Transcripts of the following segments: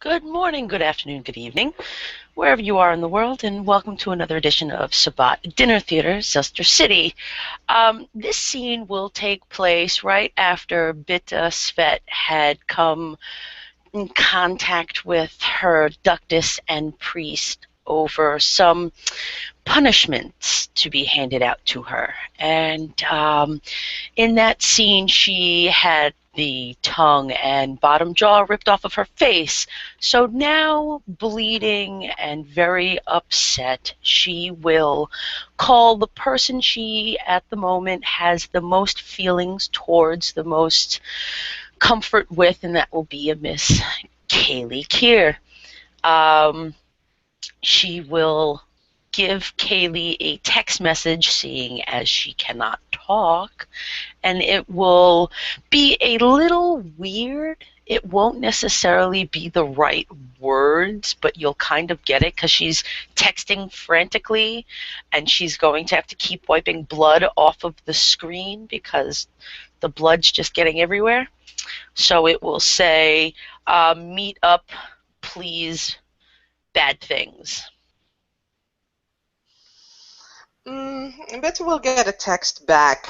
Good morning, good afternoon, good evening, wherever you are in the world, and welcome to another edition of Sabbat Dinner Theater, Zuster City. This scene will take place right after Bitta Svet had come in contact with her ductus and priest over some punishments to be handed out to her. And in that scene, she had the tongue and bottom jaw ripped off of her face. So now, bleeding and very upset, she will call the person she at the moment has the most feelings towards, the most comfort with, and that will be a Miss Kaylee Keir. Um, she will give Kaylee a text message seeing as she cannot talk, and it will be a little weird. It won't necessarily be the right words, but you'll kind of get it because she's texting frantically and she's going to have to keep wiping blood off of the screen because the blood's just getting everywhere. So it will say, meet up, please, bad things. Betty will get a text back.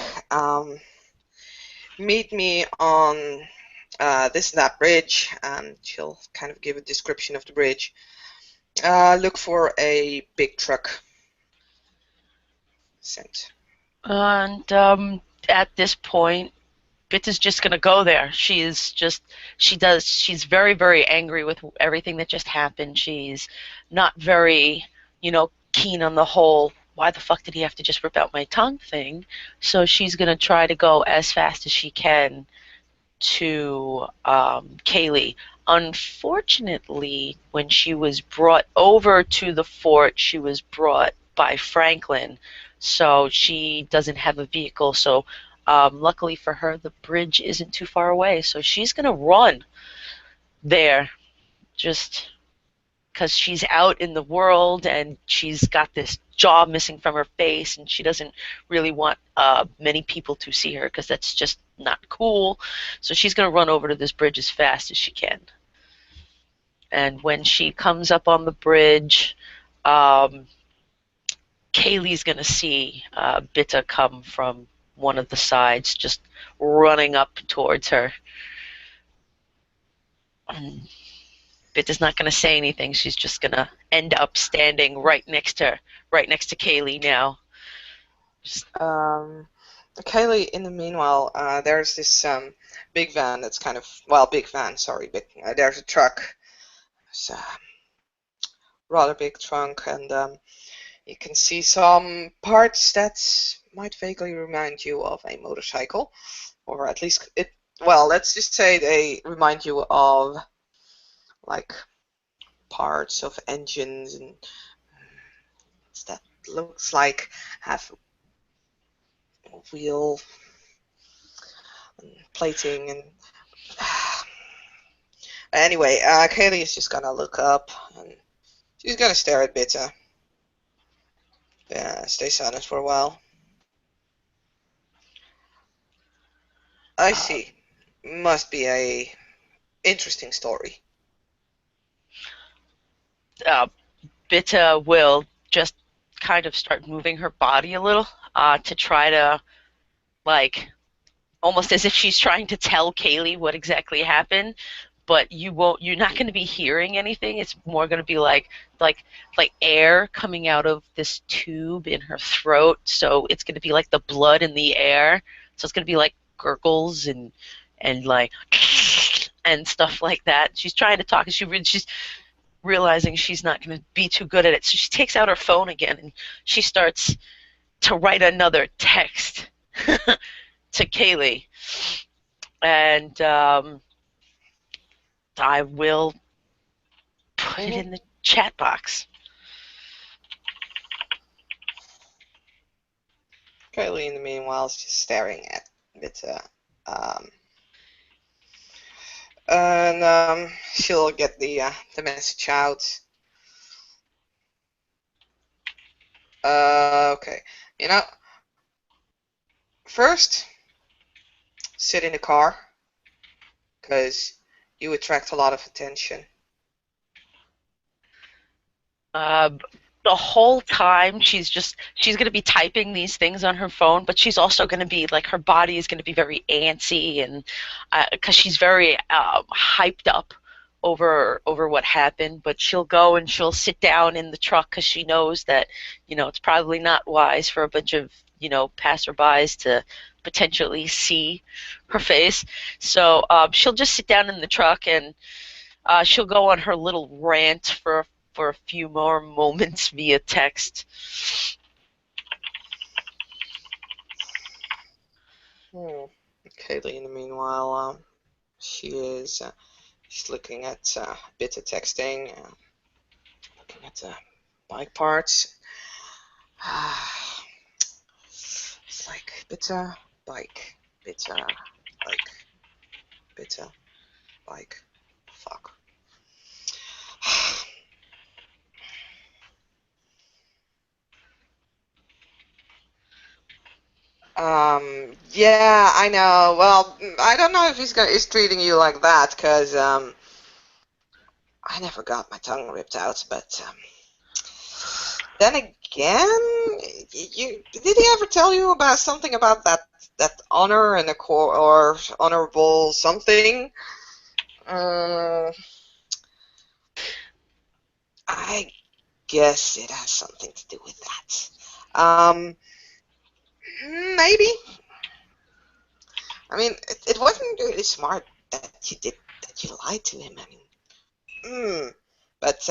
Meet me on this and that bridge, and she'll kind of give a description of the bridge. Look for a big truck. Sent. And at this point, Bit is just going to go there. She's very, very angry with everything that just happened. She's not very, keen on the whole, why the fuck did he have to just rip out my tongue thing? So she's going to try to go as fast as she can to Kaylee. Unfortunately, when she was brought over to the fort, she was brought by Franklin, so she doesn't have a vehicle. So luckily for her, the bridge isn't too far away, so she's going to run there just because she's out in the world and she's got this jaw missing from her face and she doesn't really want many people to see her because that's just not cool. So she's going to run over to this bridge as fast as she can. And when she comes up on the bridge, Kaylee's going to see Bitta come from one of the sides, just running up towards her. And Bitta's not going to say anything. She's just going to end up standing right next to Kaylee now. Kaylee, in the meanwhile, there's this big van that's kind of, big van, sorry, there's a truck. It's a rather big trunk, and you can see some parts that might vaguely remind you of a motorcycle, or at least let's just say they remind you of like parts of engines and that looks like have wheel and plating and anyway, Kaylee is just gonna look up and she's gonna stare at Bitta. Stay silent for a while. I see. Must be a interesting story. Bitta will just kind of start moving her body a little to try to, like, almost as if she's trying to tell Kaylee what exactly happened, but you're not going to be hearing anything. It's more going to be like air coming out of this tube in her throat, so it's going to be like the blood in the air. So it's going to be like gurgles and like and stuff like that. She's trying to talk, and she's realizing she's not going to be too good at it. So she takes out her phone again and she starts to write another text to Kaylee. And I will put it in the chat box. Kaylee, in the meanwhile, is just staring at Bitta. And she'll get the message out. Okay, first sit in the car because you attract a lot of attention. Uh, the whole time she's going to be typing these things on her phone, but she's also going to be like her body is going to be very antsy, and because she's very hyped up over what happened. But she'll go and she'll sit down in the truck because she knows that it's probably not wise for a bunch of passerbys to potentially see her face. So she'll just sit down in the truck, and she'll go on her little rant for a few more moments via text. Hmm. Kaylee, in the meanwhile, she's looking at bits of texting, looking at bike parts. It's like bitte bike, bitte bike, bitte bike. Fuck. Yeah, I know. Well, I don't know if he's treating you like that, 'cause I never got my tongue ripped out, but then again, did he ever tell you about something about that honor and a core or honorable something? Uh, I guess it has something to do with that. Maybe. I mean, it wasn't really smart that you lied to him. I mean, but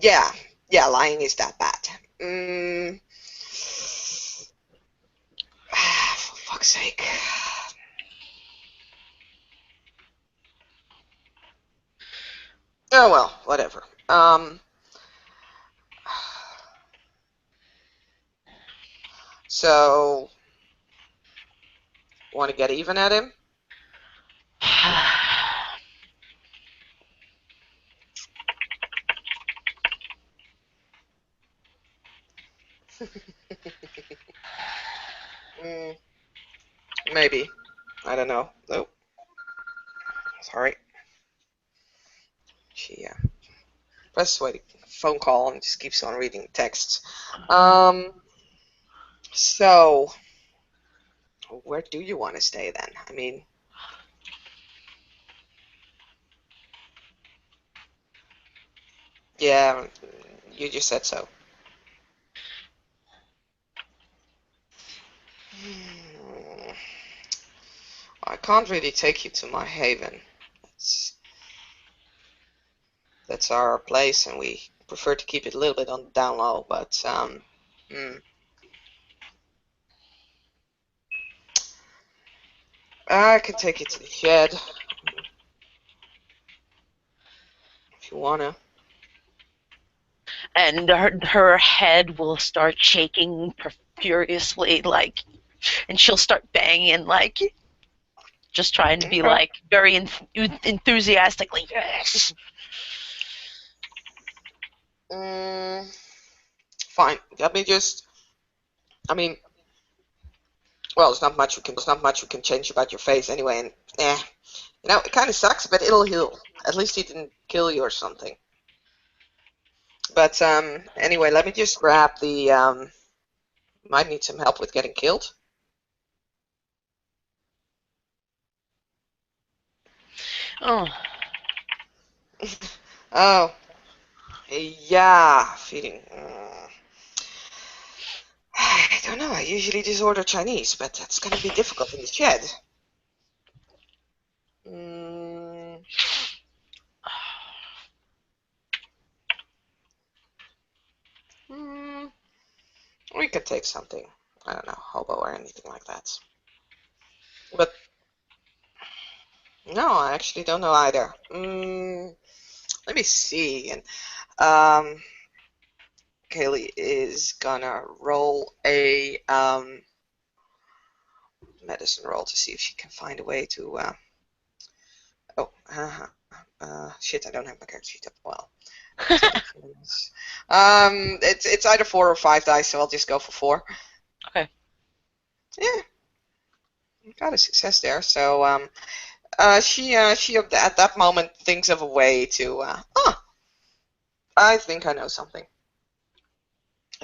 yeah, yeah, lying is that bad. For fuck's sake. Oh well, whatever. So want to get even at him? Mm, maybe. I don't know. Oh, sorry. She presses away the phone call and just keeps on reading texts. So where do you want to stay then? I mean, yeah, you just said so. Hmm, I can't really take you to my haven. That's that's our place, and we prefer to keep it a little bit on the down low. But hmm, I can take you to the shed if you wanna. And her head will start shaking furiously, like, and she'll start banging, like, just trying to be Okay. like very enthusiastically, yes. Mm, fine. Let me just. I mean, well, there's not much we can change about your face anyway, and it kind of sucks, but it'll heal. At least he didn't kill you or something. But anyway, let me just grab the. Might need some help with getting killed. Oh, Oh, yeah, feeding. I don't know. I usually just order Chinese, but that's gonna be difficult in the shed. Mm, mm, we could take something. I don't know, hobo or anything like that. But no, I actually don't know either. Let me see. And um, Kaylee is gonna roll a medicine roll to see if she can find a way to. Oh, shit! I don't have my character sheet up. Well, it's either 4 or 5 dice, so I'll just go for 4. okay. Yeah, got a success there. So she at that moment thinks of a way to. I think I know something.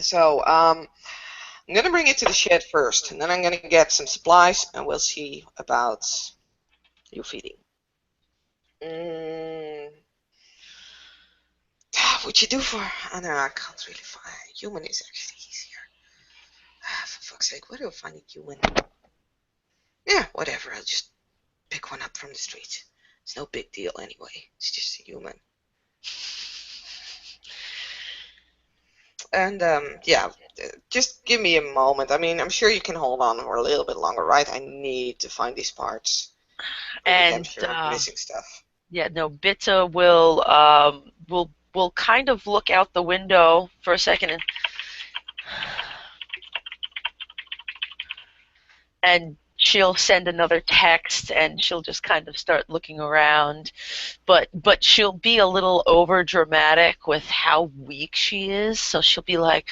So, I'm gonna bring it to the shed first, and then I'm gonna get some supplies, and we'll see about you feeding. Mm, what you do for? Oh no, I can't really find. Human is actually easier. For fuck's sake, where do I find a human? Yeah, whatever. I'll just pick one up from the street. It's no big deal anyway. It's just a human. And yeah, just give me a moment. I mean, I'm sure you can hold on for a little bit longer, right? I need to find these parts. Pretty damn And sure I'm missing stuff. yeah, no, Bitta will kind of look out the window for a second and she'll send another text and she'll just kind of start looking around, but she'll be a little over dramatic with how weak she is, so she'll be like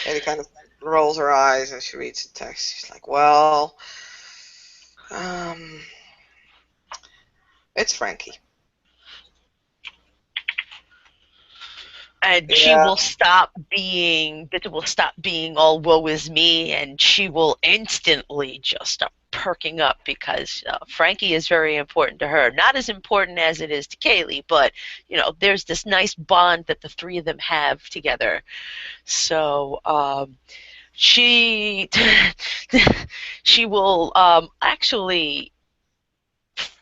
Eddie kind of rolls her eyes and she reads the text. She's like, well, um, it's Frankie. and she Yeah. will stop being Bitta will stop being all woe is me, and she will instantly just start perking up because Frankie is very important to her. Not as important as it is to Kaylee, but there's this nice bond that the three of them have together. So she she will actually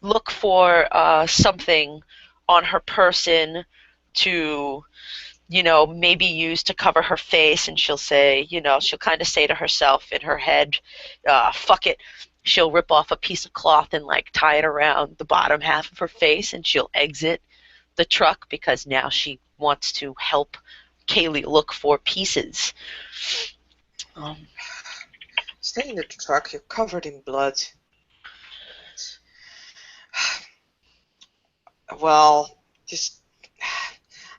look for something on her person to maybe use to cover her face, and she'll say, she'll kind of say to herself in her head, fuck it. She'll rip off a piece of cloth and like tie it around the bottom half of her face, and she'll exit the truck because now she wants to help Kaylee look for pieces. Um, Stay in the truck. You're covered in blood. Well, just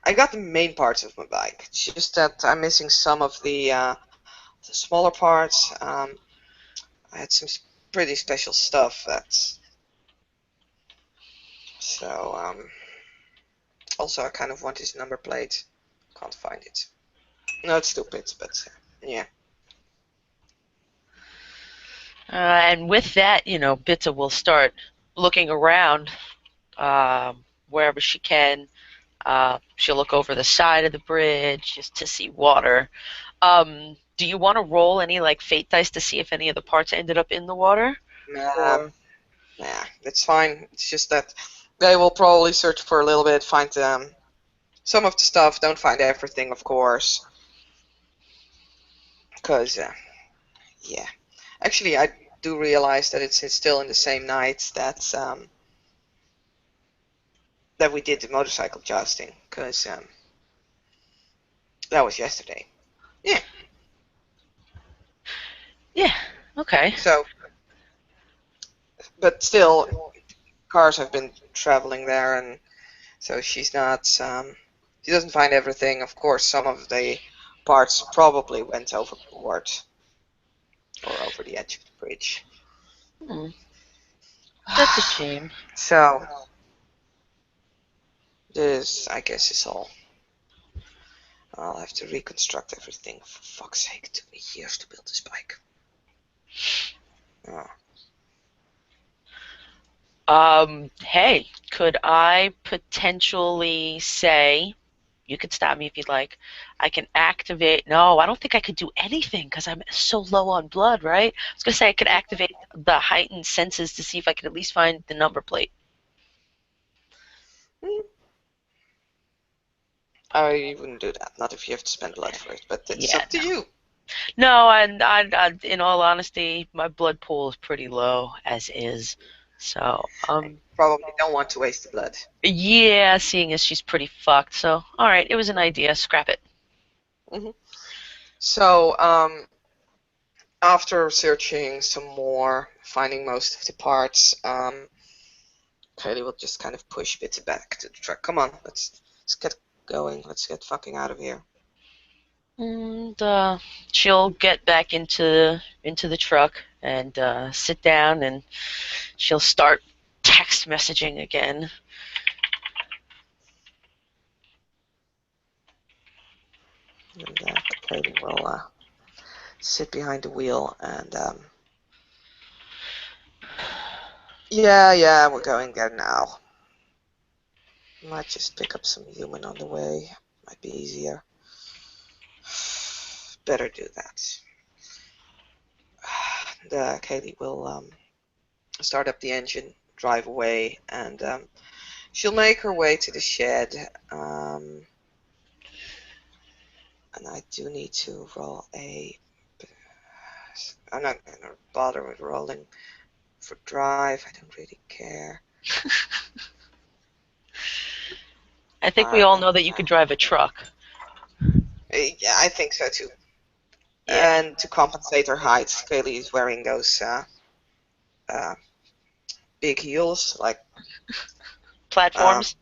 I got the main parts of my bike. It's just that I'm missing some of the smaller parts. I had some pretty special stuff that's so. Also, I kind of want his number plate. Can't find it. No, it's stupid, but yeah. and with that, Bitta will start looking around wherever she can. She'll look over the side of the bridge just to see water. Do you want to roll any like fate dice to see if any of the parts ended up in the water? Nah, Or nah, it's fine. It's just that they will probably search for a little bit, find some of the stuff. Don't find everything, of course, because yeah. Actually, I do realize that it's still in the same night that we did the motorcycle jousting, because that was yesterday. Yeah. yeah, okay. So, but still, cars have been traveling there, and so she's not. She doesn't find everything. Of course, some of the parts probably went overboard or over the edge of the bridge. Hmm, that's a shame. So this, I guess, is all. I'll have to reconstruct everything. For fuck's sake, it took me years to build this bike. Oh. Hey, could I potentially say, you could stop me if you'd like, I can activate, no, I don't think I could do anything because I'm so low on blood, right? I was going to say I could activate the heightened senses to see if I could at least find the number plate. Hmm. I wouldn't do that. Not if you have to spend blood for it. But it's Yeah, up to you. no, and in all honesty, my blood pool is pretty low as is. So, I probably don't want to waste the blood. yeah, seeing as she's pretty fucked. So, all right, it was an idea. Scrap it. Hmm. So, after searching some more, finding most of the parts, Kylie will just kind of push Bitsy back to the truck. Come on, let's get going. Let's get fucking out of here. And she'll get back into the truck and sit down, and she'll start text messaging again. And Katie will sit behind the wheel and yeah, we're going there now. Might just pick up some human on the way. Might be easier. Better do that. Kaylee will start up the engine, drive away, and she'll make her way to the shed. And I do need to roll a. I'm not gonna bother with rolling for drive. I don't really care. I think we all know that you could drive a truck. Yeah, I think so too. Yeah. And to compensate her height, Kaylee is wearing those uh, big heels, like Platforms?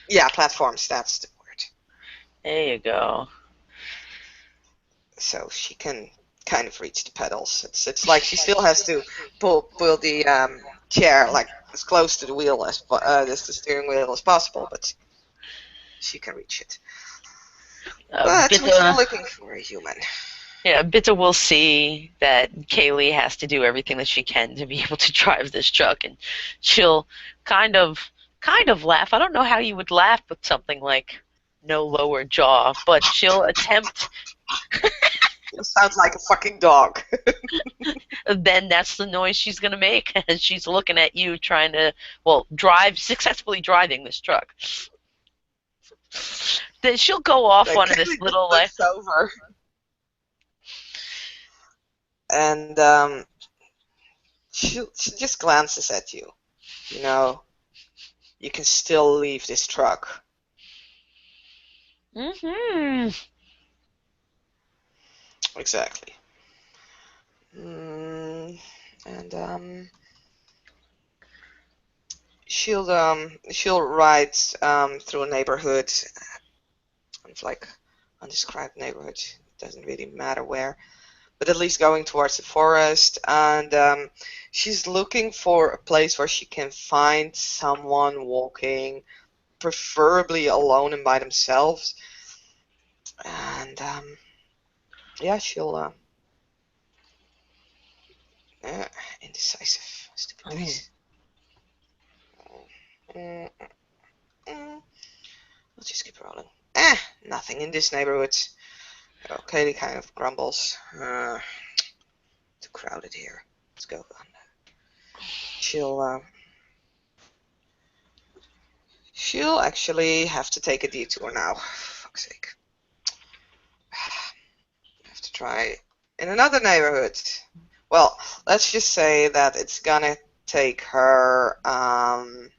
yeah, platforms. That's the word. There you go. So she can kind of reach the pedals. It's like she still has to pull the chair like as close to the wheel as the steering wheel as possible, but she can reach it. But we're still Bitte, looking for a human. yeah, Bitte will see that Kaylee has to do everything that she can to be able to drive this truck, and she'll kind of laugh. I don't know how you would laugh with something like no lower jaw, but she'll attempt. It sounds like a fucking dog. Then that's the noise she's gonna make, and she's looking at you trying to, well, successfully driving this truck. Then she'll go off Like onto this Kaylee just little looks over and she just glances at you. You know, you can still leave this truck. Mm-hmm. Exactly. Mm, and she'll ride through a neighborhood. It's like undescribed neighborhood. It doesn't really matter where, but at least going towards the forest. And she's looking for a place where she can find someone walking, preferably alone and by themselves. And yeah, she'll indecisive, stupid dice. Mm, mm, mm. Let's just keep rolling. Nothing in this neighborhood. Okay, he kind of grumbles. Too crowded here. Let's go. She'll she'll actually have to take a detour now. Fuck's sake. Have to try in another neighborhood. Well, let's just say that it's gonna take her mm,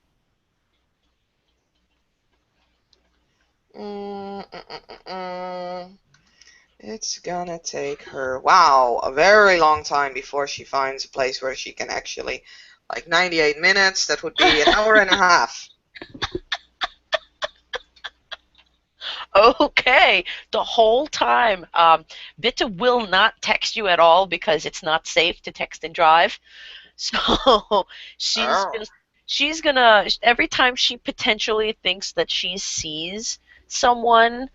mm, mm, mm, mm. It's gonna take her, wow, a very long time before she finds a place where she can actually, like 98 minutes, that would be an hour and a half. Okay, the whole time. Bitta will not text you at all because it's not safe to text and drive. So she's Oh. just she's gonna every time she potentially thinks that she sees someone,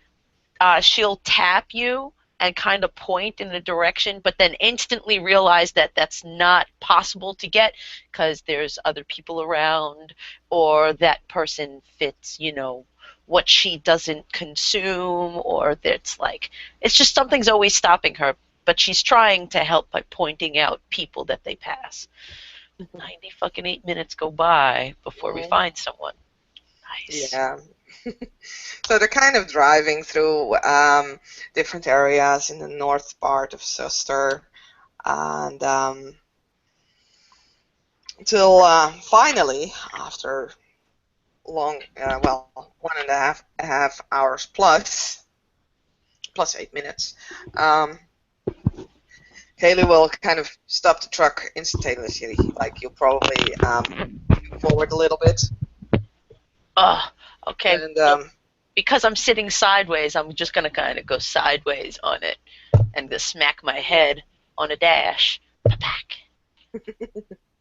she'll tap you and kind of point in a direction, but then instantly realize that that's not possible to get because there's other people around, or that person fits, what she doesn't consume, or it's just something's always stopping her. But she's trying to help by pointing out people that they pass. 90 fucking 8 minutes go by before we Mm, find someone. Nice. yeah. So they're kind of driving through different areas in the north part of Zuster, and until finally, after long, well, 1.5 hours plus 8 minutes, Kaylee will kind of stop the truck instantaneously. Like you'll probably move forward a little bit, Oh, okay. and Well, because I'm sitting sideways, I'm just gonna kind of go sideways on it and just smack my head on a dash. Back.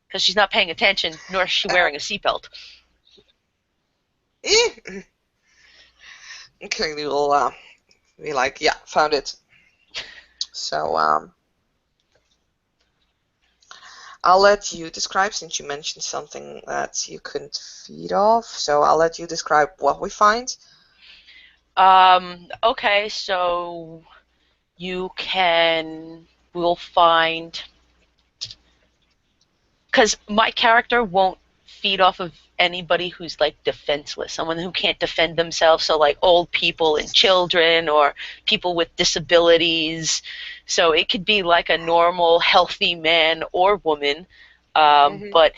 because she's not paying attention, nor is she Uh, wearing a seatbelt. eh. Okay, we'll be like, yeah, found it. So I'll let you describe, since you mentioned something that you couldn't feed off. So I'll let you describe what we find. Okay, so you can, we'll find, because my character won't feed off of anybody who's like defenseless, someone who can't defend themselves. So like old people and children or people with disabilities. So it could be like a normal, healthy man or woman. Hmm. But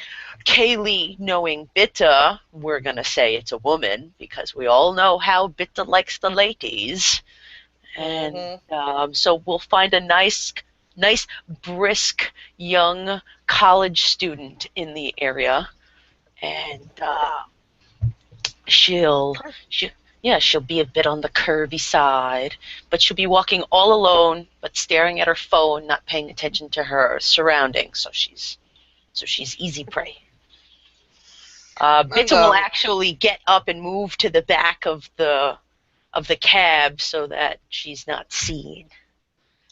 Kaylee, knowing Bitta, we're gonna say it's a woman because we all know how Bitta likes the ladies. And Hmm. so we'll find a nice, brisk young college student in the area, and she'll yeah, she'll be a bit on the curvy side, but she'll be walking all alone, but staring at her phone, not paying attention to her surroundings. So she's easy prey. And Bitta will actually get up and move to the back of the cab so that she's not seen.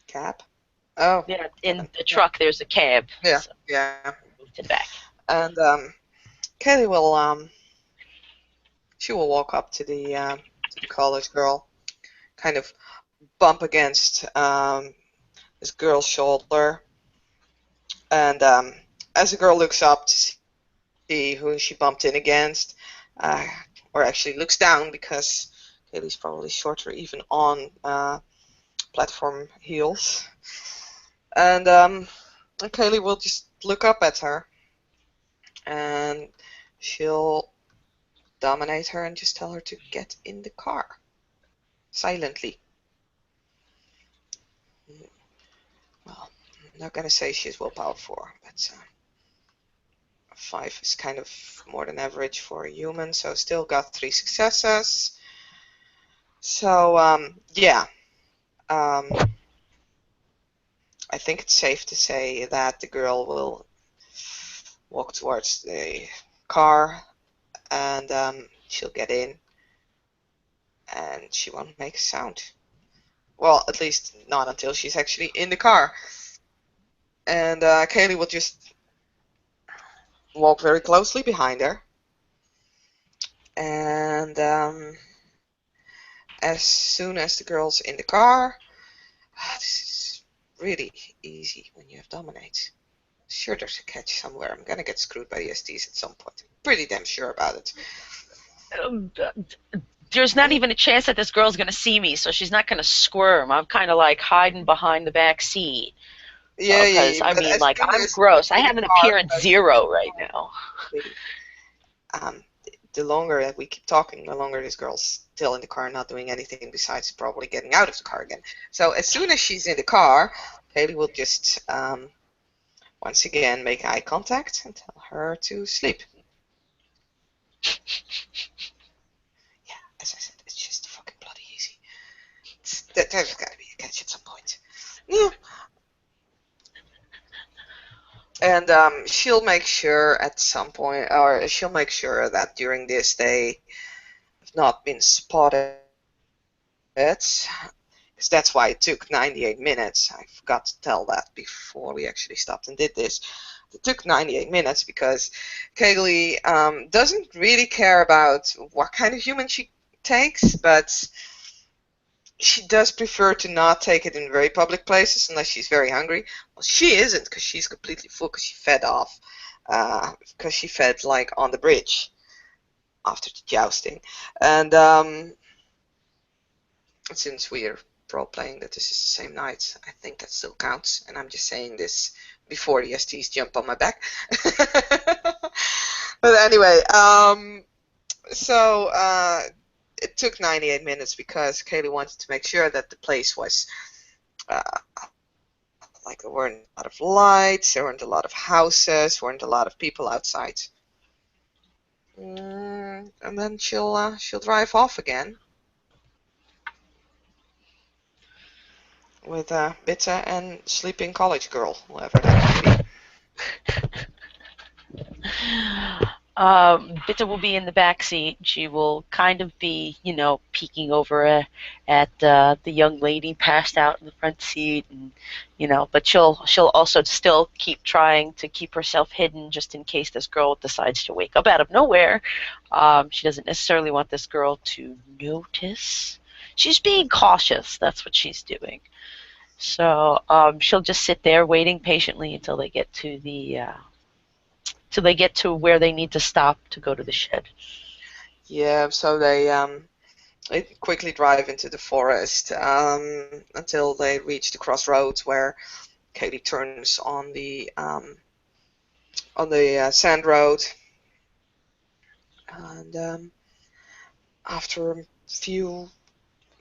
cap. Oh, Yeah, then, in the yeah, truck there's a cab, yeah, so yeah. move to the back. And Kelly will she will walk up to the college girl, kind of bump against this girl's shoulder, and as the girl looks up to see who she bumped in against, uh, or actually looks down because Kelly's probably shorter even on platform heels, and Kaylee will just look up at her, and she'll dominate her and just tell her to get in the car silently. Well, I'm not gonna say she's willpower 4, but 5 is kind of more than average for a human, so still got 3 successes. So yeah, um, I think it's safe to say that the girl will walk towards the car, and she'll get in, and she won't make a sound. Well, at least not until she's actually in the car. And Kaylee will just walk very closely behind her. And as soon as the girl's in the car, this is really easy when you have dominate. Sure, there's a catch somewhere. I'm gonna get screwed by the STs at some point. I'm pretty damn sure about it. Um, there's not even a chance that this girl's gonna see me, so she's not gonna squirm. I'm kind of like hiding behind the back seat. Yeah, yeah, Because yeah. I But mean, as like, soon I'm as gross. I she's in the have an car, appearance zero right now. um, the longer that we keep talking, the longer this girl's still in the car, not doing anything besides probably getting out of the car again. So as soon as she's in the car, Haley will just once again make eye contact and tell her to sleep. Yeah, as I said, it's just fucking bloody easy. There's got to be a catch at some point. Yeah. And she'll make sure at some point, or she'll make sure that during this they have not been spotted. Because that's why it took 98 minutes. I forgot to tell that before we actually stopped and did this. It took 98 minutes because Kaylee doesn't really care about what kind of human she takes, but she does prefer to not take it in very public places unless she's very hungry. Well, she isn't because she's completely full because she fed off. Because she fed like on the bridge after the jousting. And since we're role playing that this is the same night, I think that still counts. And I'm just saying this before the STs jump on my back. But anyway, so it took 98 minutes because Kaylee wanted to make sure that the place was uh, like there weren't a lot of lights, there weren't a lot of houses, weren't a lot of people outside. And then she'll drive off again with Bitta and sleeping college girl, whoever that might be. Bitta will be in the back seat. She will kind of be, peeking over at the young lady passed out in the front seat, and but she'll also still keep trying to keep herself hidden just in case this girl decides to wake up out of nowhere. She doesn't necessarily want this girl to notice. She's being cautious. That's what she's doing. So she'll just sit there waiting patiently until they get to the till they get to where they need to stop to go to the shed. Yeah, so they quickly drive into the forest until they reach the crossroads where Katie turns on the sand road, and after a few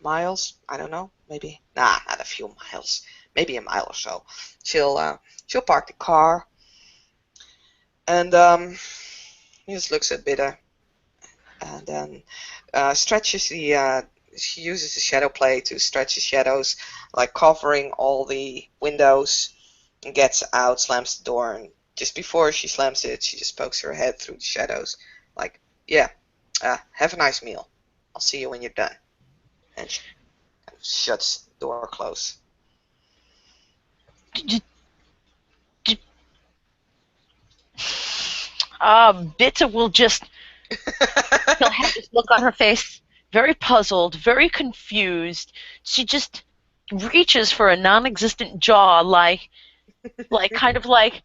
miles, I don't know, maybe not a few miles, maybe a mile or so, she'll park the car, and he just looks a bit and then stretches she uses the shadow play to stretch the shadows, like covering all the windows, and gets out, slams the door, and just before she slams it, she just pokes her head through the shadows, like, yeah, have a nice meal. I'll see you when you're done. And she kind of shuts the door close. Bitta will just, she'll have this look on her face, very puzzled, very confused. She just reaches for a non-existent jaw, like kind of like,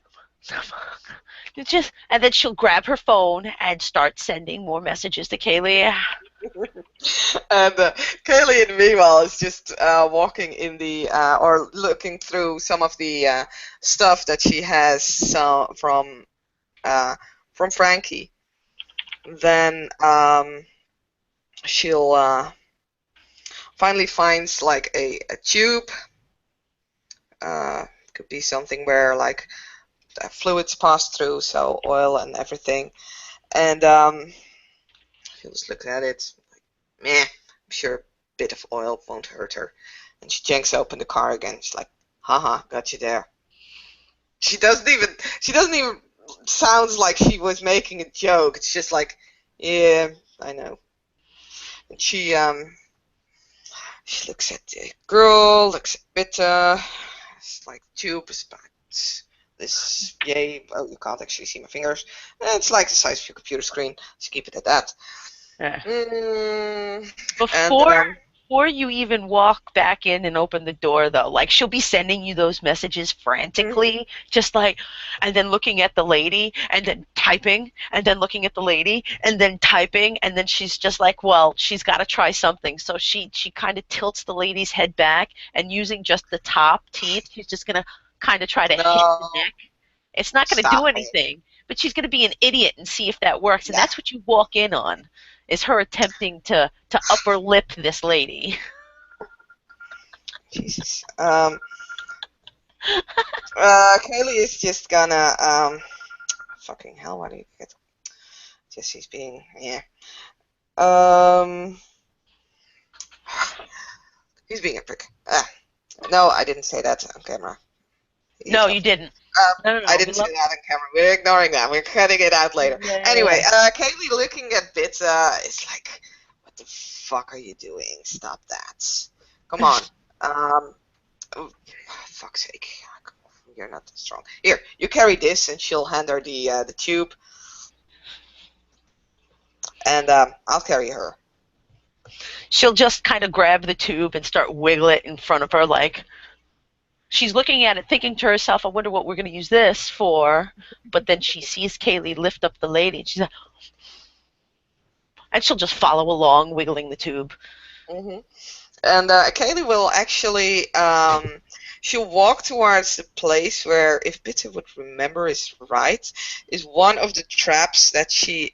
just, and then she'll grab her phone and start sending more messages to Kaylee. And Kaylee, in the meanwhile, is just walking in or looking through some of the stuff that she has from Frankie. Then she'll finally finds like a tube. Could be something where like fluids pass through, so oil and everything. And she'll just look at it, like, meh, I'm sure a bit of oil won't hurt her. And she janks open the car again. She's like, haha, got you there. She doesn't even sounds like she was making a joke. It's just like, yeah, I know. And she looks at the girl, looks at Bitta. It's like tube is about this, yay, well, you can't actually see my fingers. It's like the size of your computer screen, so keep it at that. Yeah. Mm, Before and before you even walk back in and open the door, though, like she'll be sending you those messages frantically, just like, and then looking at the lady, and then typing, and then looking at the lady, and then typing, and then she's just like, well, she's got to try something. So she kind of tilts the lady's head back, and using just the top teeth, she's just gonna kind of try to hit the no, neck. It's not going to stop do it. anything, but she's going to be an idiot and see if that works. And Yeah, that's what you walk in on, is her attempting to upper lip this lady. Jesus. Kaylee is just gonna fucking hell. What do you get? Jesse's being um. He's being a prick. No, I didn't say that on camera. No, you didn't. No. I We didn't say love. that on camera. We're ignoring that. We're cutting it out later. Anyway, Yeah. Kaylee looking at Bitta is like, what the fuck are you doing? Stop that. Come on. Oh, fuck's sake. You're not that strong. Here, you carry this, and she'll hand her the tube, and I'll carry her. She'll just kind of grab the tube and start wiggle it in front of her, like she's looking at it, thinking to herself, "I wonder what we're going to use this for." But then she sees Kaylee lift up the lady, and and she'll just follow along, wiggling the tube. Hmm. And Kaylee will actually, she'll walk towards the place where, if Bitter would remember is right, is one of the traps that she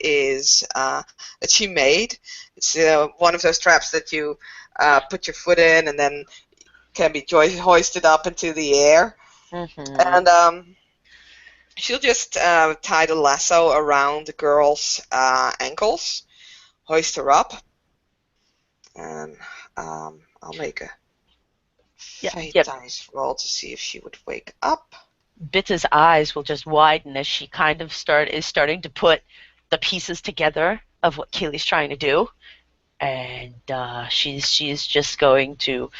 made. It's one of those traps that you put your foot in and then can be hoisted up into the air. Mm-hmm. And she'll just tie the lasso around the girl's ankles, hoist her up, and I'll make a fate Yep. dice roll to see if she would wake up. Bitta's eyes will just widen as she kind of starting to put the pieces together of what Kaylee's trying to do, and she's just going to,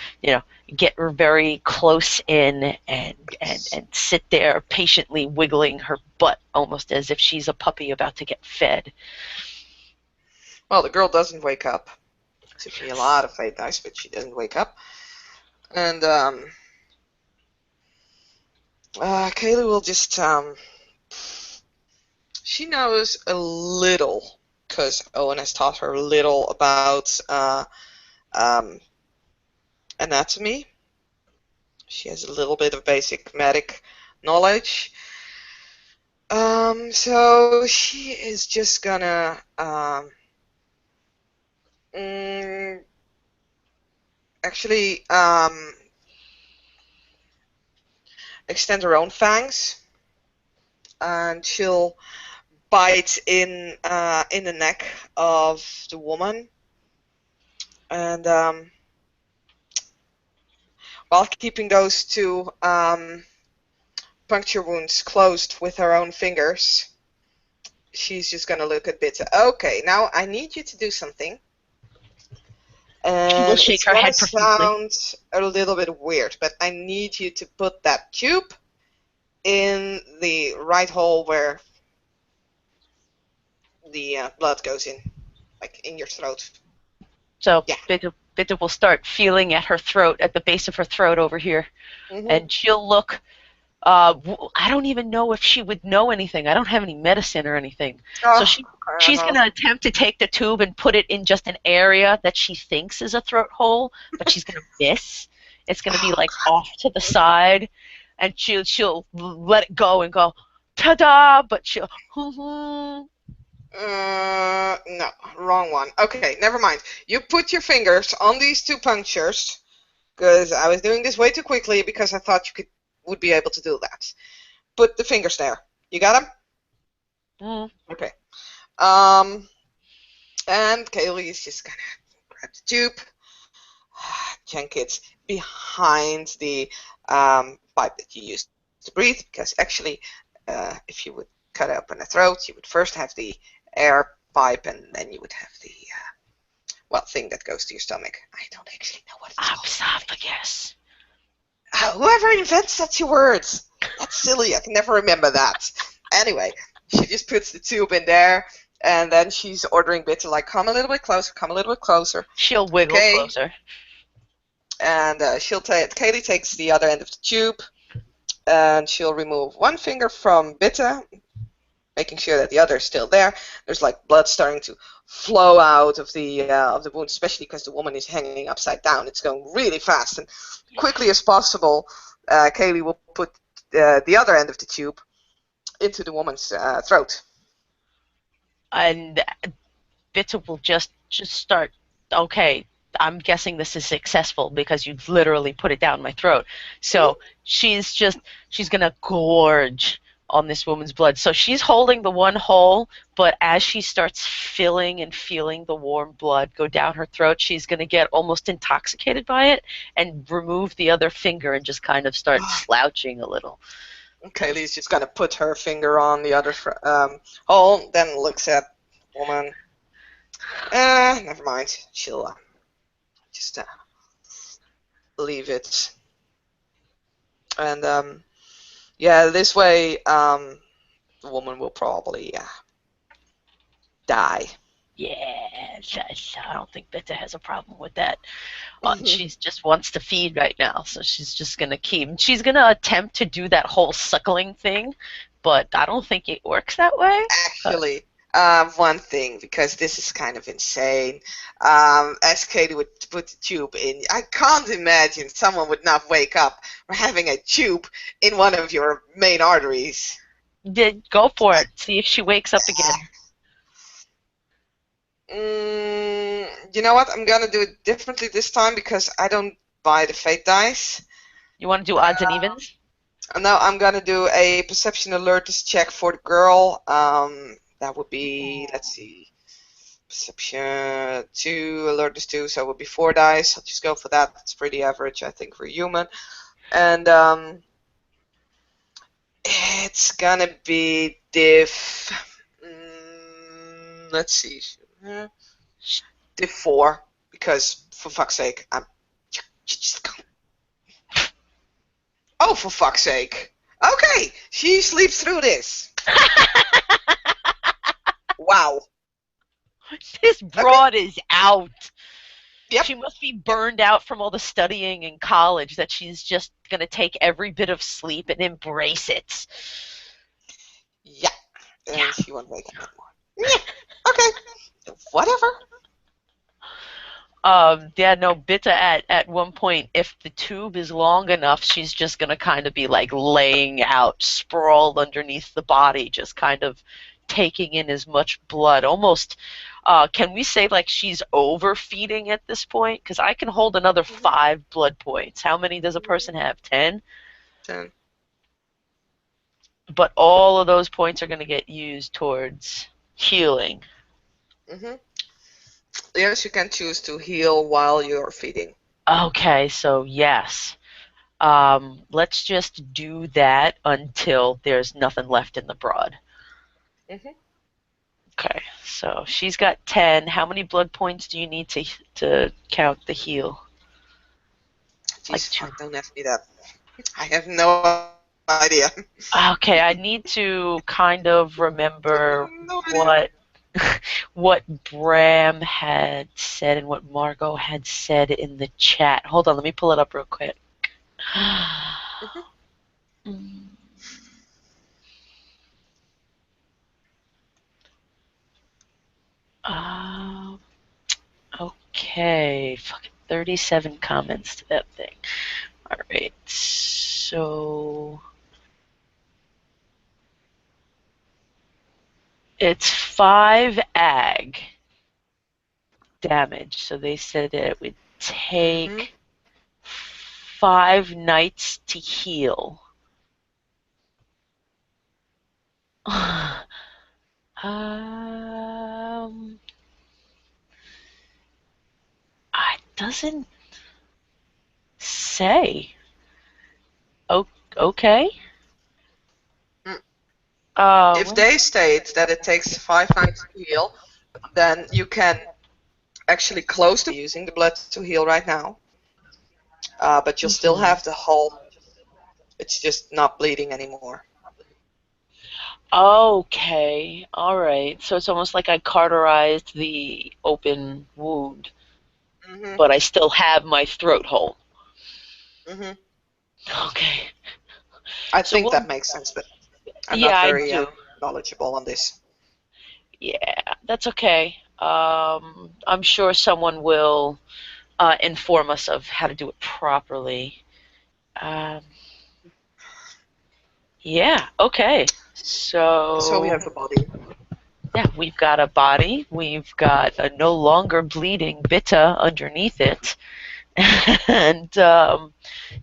get very close in and sit there patiently wiggling her butt, almost as if she's a puppy about to get fed. Well, the girl doesn't wake up. Took me a lot of fate dice, but she doesn't wake up. And Kaylee will just she knows a little because Owen has taught her a little about um, anatomy. She has a little bit of basic medic knowledge. So she is just gonna actually extend her own fangs, and she'll bite in the neck of the woman, and while keeping those two puncture wounds closed with her own fingers, she's just gonna look at Bitte. Okay, now I need you to do something. She will And shake it's her gonna head profusely. sound a little bit weird, but I need you to put that tube in the right hole where the blood goes in, like in your throat. So Yeah. Bitte will start feeling at her throat, at the base of her throat over here, Mm-hmm. and she'll look. I don't even know if she would know anything. I don't have any medicine or anything. So Oh, she's no. going to attempt to take the tube and put it in just an area that she thinks is a throat hole, but she's going to miss. It's going to be Oh, like off to the side, and she'll let it go and go, ta-da! But she'll, no, wrong one. Okay, never mind. You put your fingers on these two punctures, because I was doing this way too quickly because I thought you would be able to do that. Put the fingers there. You got them? mm. Okay. Um, and Kaylee is just gonna grab the tube, yank it behind the pipe that you use to breathe, because actually, if you would cut open a throat, you would first have the air pipe, and then you would have the thing that goes to your stomach. I don't actually know what it's called. Esophagus. Whoever invents such words, that's silly. I can never remember that. Anyway, she just puts the tube in there, and then she's ordering Bit to, like, come a little bit closer, come a little bit closer. She'll wiggle Okay. closer. And Katie takes the other end of the tube, and she'll remove one finger from Bitte, making sure that the other is still there. There's like blood starting to flow out of the wound, especially because the woman is hanging upside down. It's going really fast, and quickly as possible, Kaylee will put the other end of the tube into the woman's throat. And Bitte will just start, okay, I'm guessing this is successful because you literally put it down my throat. So she's going to gorge on this woman's blood. So she's holding the one hole, but as she starts filling and feeling the warm blood go down her throat, she's going to get almost intoxicated by it and remove the other finger and just kind of start slouching a little. Kaylee's just going to put her finger on the other hole, then looks at the woman. Never mind. She'll just leave it. And this way, the woman will probably die. Yeah, I don't think Bitte has a problem with that. She just wants to feed right now, so she's just going to keep. She's going to attempt to do that whole suckling thing, but I don't think it works that way. Actually, one thing, because this is kind of insane. As Katie would put the tube in, I can't imagine someone would not wake up for having a tube in one of your main arteries. Go for it. See if she wakes up again. You know what? I'm gonna do it differently this time because I don't buy the fate dice. You want to do odds and evens? No, I'm gonna do a perception alertness check for the girl. That would be, let's see, perception 2, alertness 2, so it would be 4 dice. I'll just go for that. That's pretty average, I think, for human. And it's gonna be diff. Let's see. Uh, Div 4, because for fuck's sake, oh, for fuck's sake. Okay, she sleeps through this. Wow. This Okay. broad is out. Yep. She must be Yep. burned out from all the studying in college that she's just going to take every bit of sleep and embrace it. Yeah. Yeah. And she won't wake up anymore. Yeah. Okay. Whatever. Yeah, no, Bitta at one point, if the tube is long enough, she's just gonna kind of be like laying out, sprawled underneath the body, just kind of taking in as much blood. Almost, can we say like she's overfeeding at this point? Because I can hold another Mm-hmm. 5 blood points. How many does a person have? 10? 10. But all of those points are gonna get used towards healing. Mm-hmm. Yes, you can choose to heal while you're feeding. Okay, so yes. Let's just do that until there's nothing left in the broad. Mm-hmm. Okay, so she's got 10. How many blood points do you need to count the heal? Like Jeez, two. fuck, don't ask me that. I have no idea. Okay, I need to kind of remember No idea. what what Bram had said and what Margot had said in the chat. Hold on, let me pull it up real quick. Mm-hmm. Mm, um, okay, fucking 37 comments to that thing. All right, so it's 5 ag damage. So they said that it would Mm-hmm. take 5 nights to heal. um, it doesn't say. Oh, okay. Mm. If Well, they state that it takes 5 nights to heal, then you can actually close the using the blood to heal right now. But you'll still mhm. have the whole. It's just not bleeding anymore. Okay, all right. So it's almost like I cauterized the open wound, Mm-hmm. but I still have my throat hole. Mm-hmm. Okay. I So think that we'll, makes sense, but I'm yeah, not I very do. knowledgeable on this. Yeah, that's okay. I'm sure someone will inform us of how to do it properly. Um, yeah, okay. So we So, have a body. yeah, we've got a body. We've got a no longer bleeding Bitta underneath it. And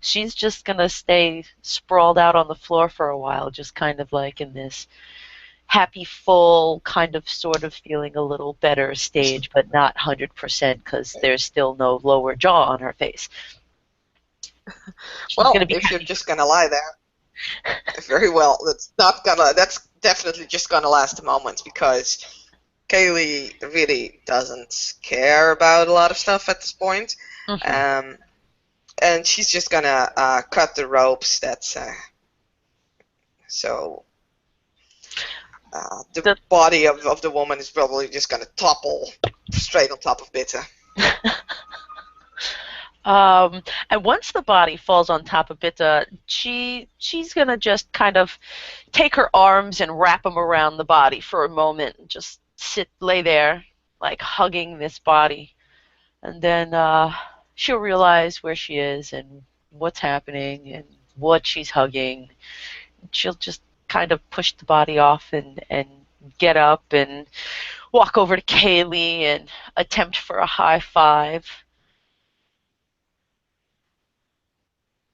she's just going to stay sprawled out on the floor for a while, just kind of like in this happy, full, kind of sort of feeling a little better stage, but not 100% because there's still no lower jaw on her face. She's going to Well, be if you're happy. just gonna lie there, very well. That's not gonna. That's definitely just gonna last a moment because Kaylee really doesn't care about a lot of stuff at this point. Mm-hmm. Um, and she's just gonna cut the ropes. That's so the The, body of the woman is probably just gonna topple straight on top of Bitta. and once the body falls on top of Bitta, she's going to just kind of take her arms and wrap them around the body for a moment and just lay there, like hugging this body. And then she'll realize where she is and what's happening and what she's hugging. She'll just kind of push the body off and get up and walk over to Kaylee and attempt for a high five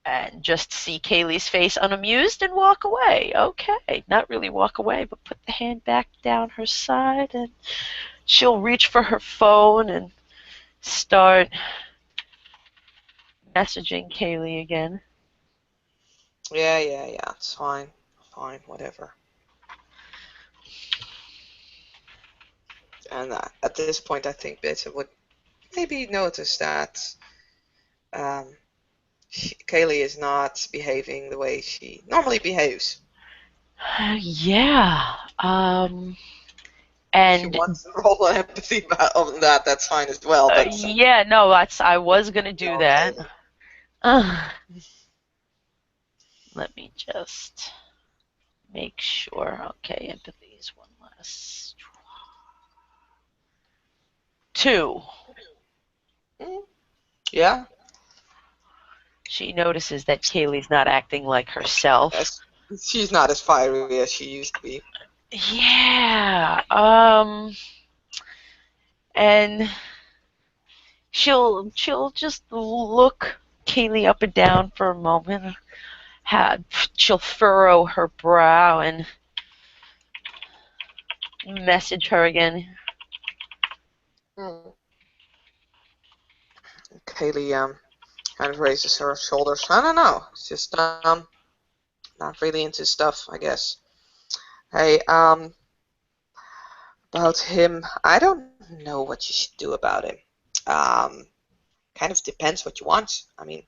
and just see Kaylee's face unamused and walk away. Okay, not really walk away, but put the hand back down her side and she'll reach for her phone and start messaging Kaylee again. Yeah, yeah, yeah. It's fine, fine, whatever. And at this point, I think Beta would maybe notice that um, Kaylee is not behaving the way she normally behaves. Yeah. If you And want to roll an empathy on that, that's fine as well. But yeah, no, I was gonna do ignore that. Kaylee. Uh, let me just make sure. Okay, empathy is one less. Two. Mm, yeah, She notices that Kaylee's not acting like herself. as she's not as fiery as she used to be. Yeah. And she'll just look Kaylee up and down for a moment. She'll furrow her brow and message her again. Mm. Kaylee kind of raises her shoulders. I don't know. It's just not really into stuff, I guess. Hey, about him, I don't know what you should do about him. Um, kind of depends what you want. I mean,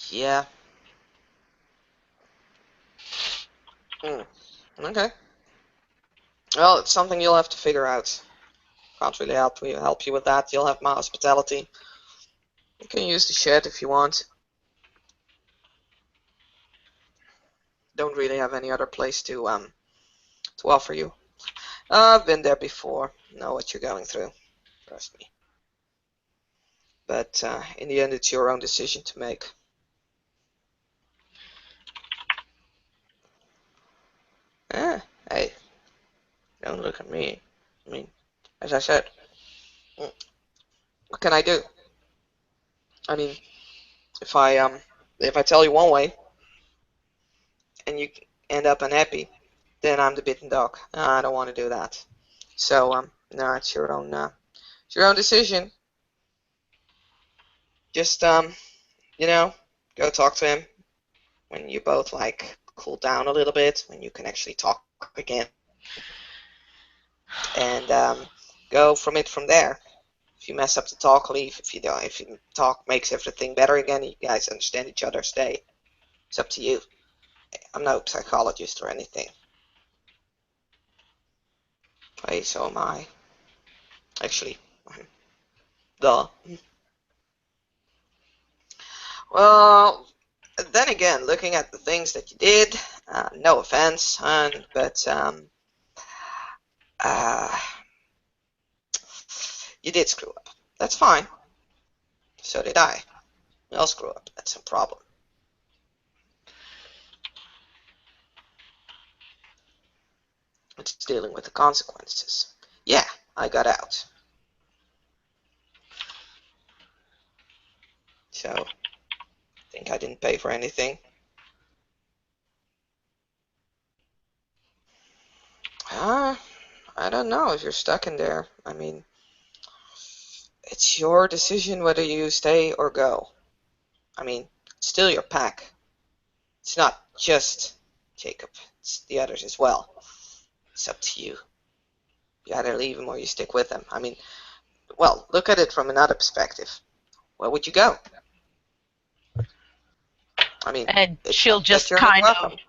yeah. Mm. Okay. Well, it's something you'll have to figure out. Can't really help you with that. You'll have my hospitality. You can use the shed if you want. Don't really have any other place to offer you. I've been there before. Know what you're going through. Trust me. But in the end, it's your own decision to make. Eh, hey, don't look at me. I mean, as I said, mm, what can I do? I mean, if I tell you one way and you end up unhappy, then I'm the bitten dog. I don't want to do that. So no, it's your own decision. Just you know, go talk to him when you both like cool down a little bit, when you can actually talk again, and go from there. If you mess up the talk, leave. If you don't, if you talk makes everything better again, you guys understand each other, stay. It's up to you. I'm no psychologist or anything. Hey, so am I. Actually, duh. Well, then again, looking at the things that you did, no offense, hon, but uh, you did screw up. That's fine. So did I. We all screw up. That's a problem. It's dealing with the consequences. Yeah, I got out. So, think I didn't pay for anything. Uh, I don't know if you're stuck in there. I mean, it's your decision whether you stay or go. I mean, it's still your pack. It's not just Jacob, it's the others as well. It's up to you. You either leave him or you stick with him. I mean, well, look at it from another perspective. Where would you go? I mean, And it's she'll not that just you're not kind of welcome.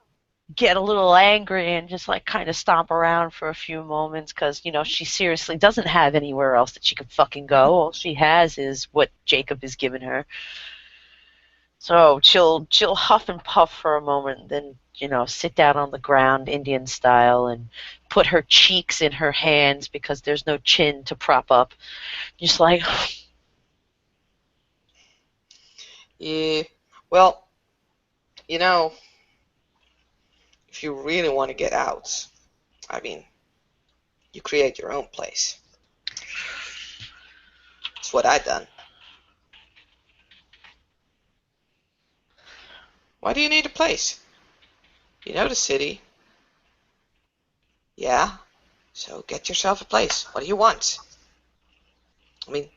get a little angry and just like kind of stomp around for a few moments because she seriously doesn't have anywhere else that she could fucking go. All she has is what Jacob has given her. So she'll huff and puff for a moment, then sit down on the ground Indian style and put her cheeks in her hands because there's no chin to prop up. Just like, Yeah, well, you know, if you really want to get out, I mean, you create your own place. It's what I done. Why do you need a place? You know the city. Yeah, so get yourself a place. What do you want? I mean,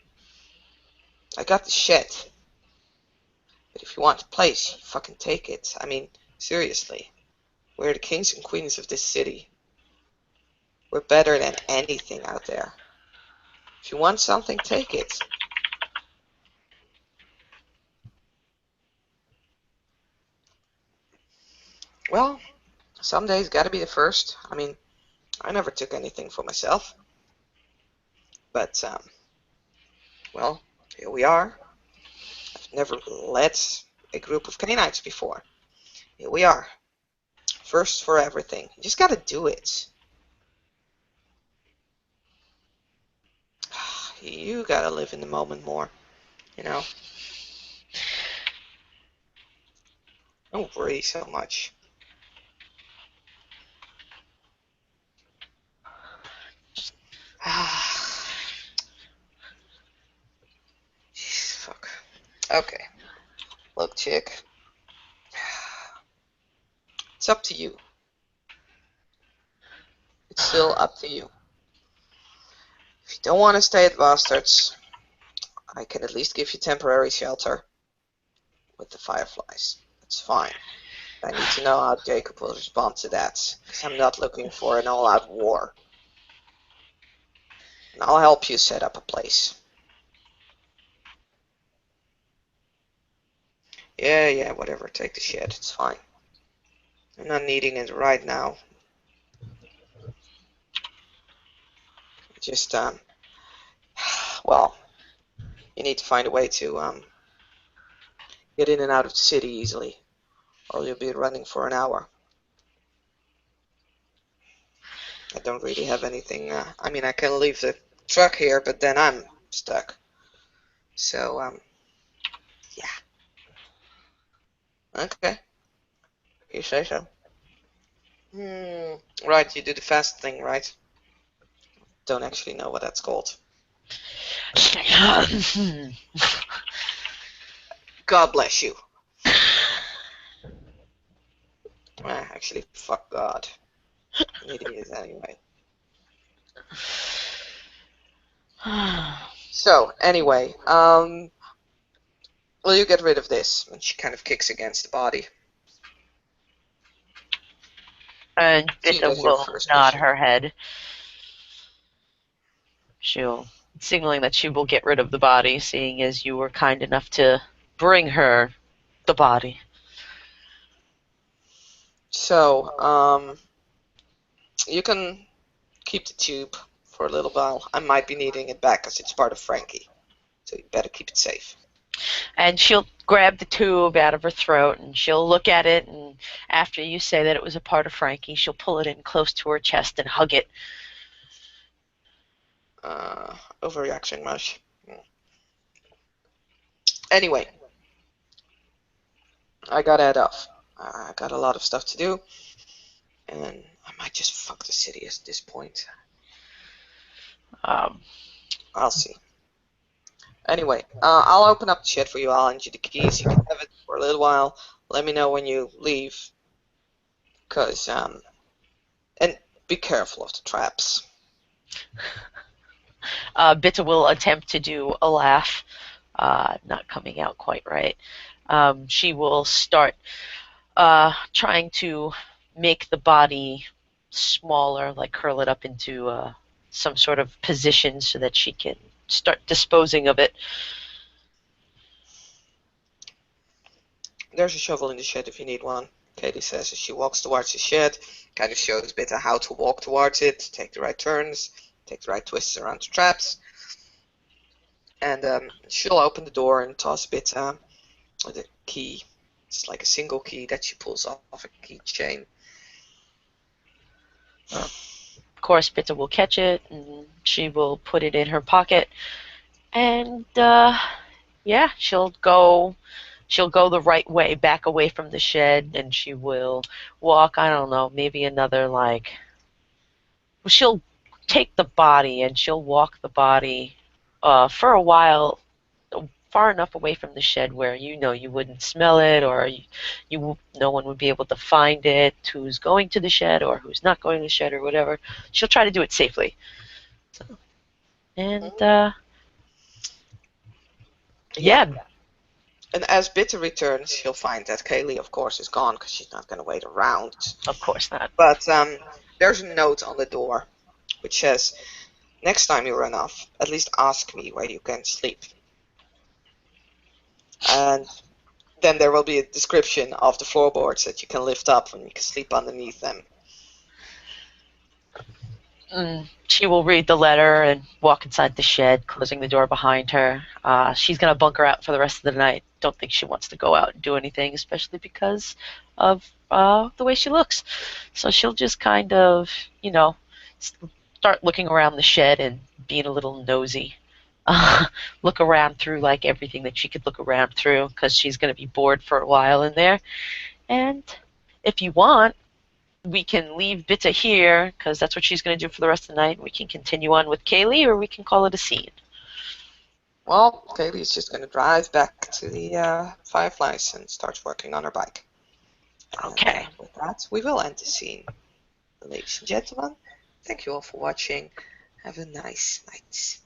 I got the shed. But if you want the place, you fucking take it. I mean, seriously. We're the kings and queens of this city. We're better than anything out there. If you want something, take it. Well, some days gotta be the first. I mean, I never took anything for myself. But, well, here we are. I've never led a group of canines before. Here we are. First for everything. You just gotta do it. You gotta live in the moment more, you know? Don't worry so much. Jeez, fuck. Okay. Look, chick. It's up to you. It's still up to you. If you don't want to stay at Bastards, I can at least give you temporary shelter with the Fireflies. That's fine. I need to know how Jacob will respond to that, because I'm not looking for an all-out war. And I'll help you set up a place. Yeah, whatever. Take the shit. It's fine. I'm not needing it right now. Just, well, you need to find a way to, get in and out of the city easily, or you'll be running for an hour. I don't really have anything, I mean, I can leave the truck here, but then I'm stuck. So, yeah. Okay. You say so. Right, you do the fast thing, right? Don't actually know what that's called. God bless you. Actually, fuck God. It is anyway. So, anyway, will you get rid of this? And she kind of kicks against the body. And See, Bitta that's your will first nod mission. her head. She'll signaling that she will get rid of the body, seeing as you were kind enough to bring her the body. So, you can keep the tube for a little while. I might be needing it back because it's part of Frankie. So you better keep it safe. And she'll grab the tube out of her throat and she'll look at it, and after you say that it was a part of Frankie, she'll pull it in close to her chest and hug it. Overreaction much. Anyway, I gotta head off. I got a lot of stuff to do, and I might just fuck the city at this point. I'll see. Anyway, I'll open up the shit for you. I'll lend you the keys. You can have it for a little while. Let me know when you leave. Cause, and be careful of the traps. Bitta will attempt to do a laugh, not coming out quite right. She will start trying to make the body smaller, like curl it up into some sort of position so that she can start disposing of it. There's a shovel in the shed if you need one, Katie says as she walks towards the shed. Kind of shows Bitta how to walk towards it, take the right turns, take the right twists around the traps. And she'll open the door and toss Bitta with a key. It's like a single key that she pulls off a keychain. Of course, Bitta will catch it and she will put it in her pocket. And yeah, she'll go the right way back away from the shed, and she will walk, I don't know, maybe another she'll take the body and she'll walk the body for a while, far enough away from the shed where you wouldn't smell it, or no one would be able to find it, who's going to the shed or who's not going to the shed or whatever. She'll try to do it safely. And yeah. And as Bitter returns, he'll find that Kaylee, of course, is gone because she's not going to wait around. Of course not. But there's a note on the door which says, "Next time you run off, at least ask me where you can sleep." And then there will be a description of the floorboards that you can lift up and you can sleep underneath them. She will read the letter and walk inside the shed, closing the door behind her. She's going to bunker out for the rest of the night. Don't think she wants to go out and do anything, especially because of the way she looks. So she'll just kind of, start looking around the shed and being a little nosy. Look around through like everything that she could look around through because she's going to be bored for a while in there. And if you want, we can leave Bitta here because that's what she's going to do for the rest of the night. We can continue on with Kaylee, or we can call it a scene. Well, Kaylee's just going to drive back to the Fireflies and starts working on her bike. Okay. And with that, we will end the scene. Ladies and gentlemen, thank you all for watching. Have a nice night.